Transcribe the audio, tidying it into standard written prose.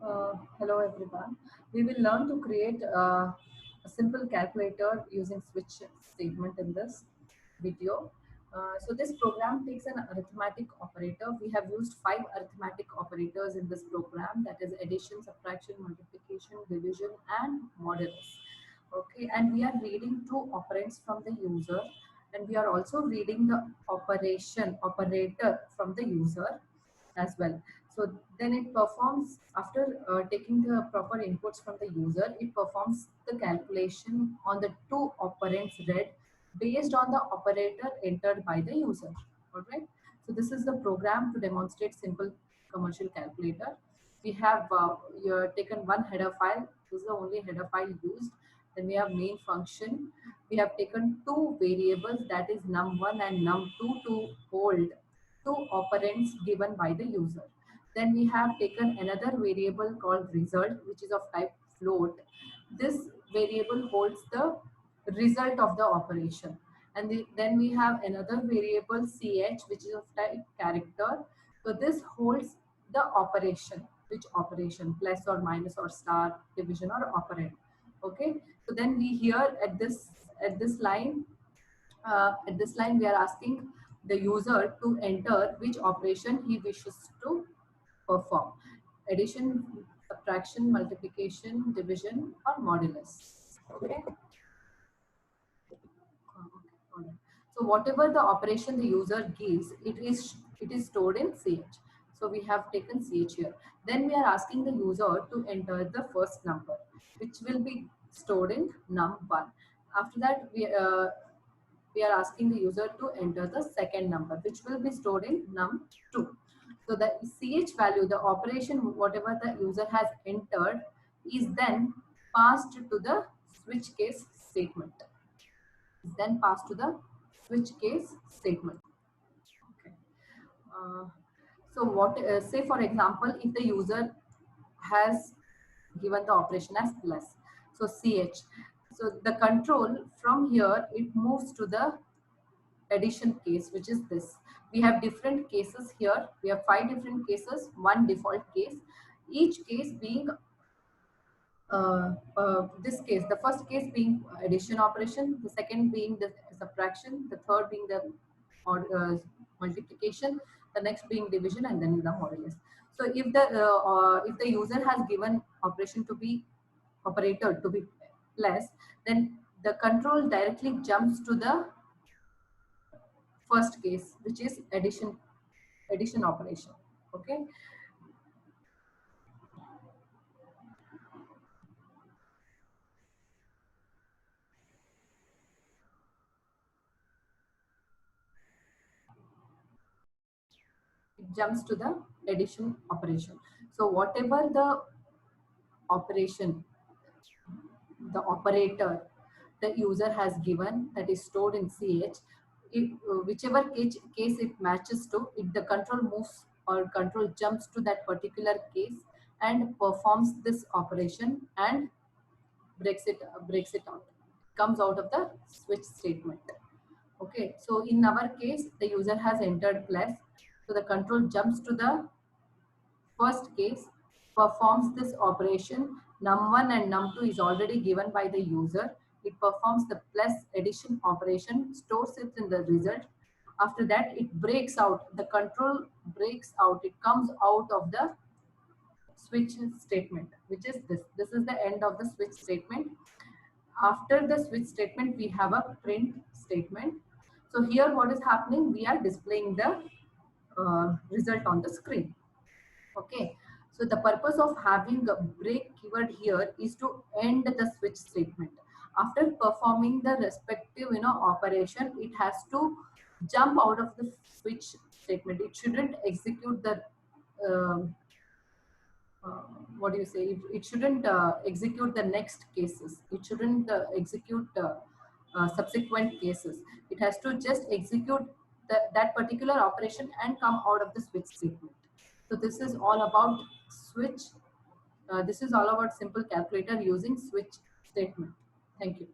Hello everyone. We will learn to create a simple calculator using switch statement in this video. So this program takes an arithmetic operator. We have used 5 arithmetic operators in this program, that is addition, subtraction, multiplication, division and modulus. Okay, and we are reading 2 operands from the user, and we are also reading the operator from the user as well. So then it performs, after taking the proper inputs from the user, it performs the calculation on the 2 operands read based on the operator entered by the user. All right. So this is the program to demonstrate simple commercial calculator. We have taken one header file. This is the only header file used. Then we have main function. We have taken 2 variables, that is num1 and num2, to hold 2 operands given by the user. Then we have taken another variable called result, which is of type float. This variable holds the result of the operation. And then we have another variable ch, which is of type character. So this holds the operation, which operation, plus or minus or star, division or operand. Okay. So then we here at this line we are asking the user to enter which operation he wishes to perform: addition, subtraction, multiplication, division or modulus. Okay. Alright. So whatever the operation the user gives, it is stored in ch. So we have taken ch here. Then we are asking the user to enter the first number, which will be stored in num1. After that, we are asking the user to enter the second number, which will be stored in num2. So the ch value, the operation, whatever the user has entered, is then passed to the switch case statement. Is then passed to the switch case statement. Okay. Uh, so what? Say for example, if the user has given the operation as plus, so ch. So the control from here, it moves to the addition case, which is this. We have different cases here. We have 5 different cases, one default case. Each case being this case, the first case being addition operation, the second being the subtraction, the third being the multiplication, the next being division, and then the modulus. So if the user has given operation to be operator to be plus, then the control directly jumps to the first case, which is addition operation. Okay. It jumps to the addition operation. So whatever the operation, the operator the user has given, that is stored in ch, whichever case it matches to, if the control moves or control jumps to that particular case and performs this operation and breaks it out, comes out of the switch statement. Okay, so in our case, the user has entered plus, so the control jumps to the first case, performs this operation. Num1 and num2 is already given by the user. It performs the plus addition operation, stores it in the result. After that, it breaks out. The control breaks out. It comes out of the switch statement, which is this. This is the end of the switch statement. After the switch statement, we have a print statement. So here what is happening? We are displaying the result on the screen. Okay. So the purpose of having a break keyword here is to end the switch statement. After performing the respective operation, it has to jump out of the switch statement. It shouldn't execute the um what do you say? It shouldn't execute the next cases. It shouldn't execute subsequent cases. It has to just execute that particular operation and come out of the switch statement. So this is all about switch. This is all about simple calculator using switch statement. Thank you.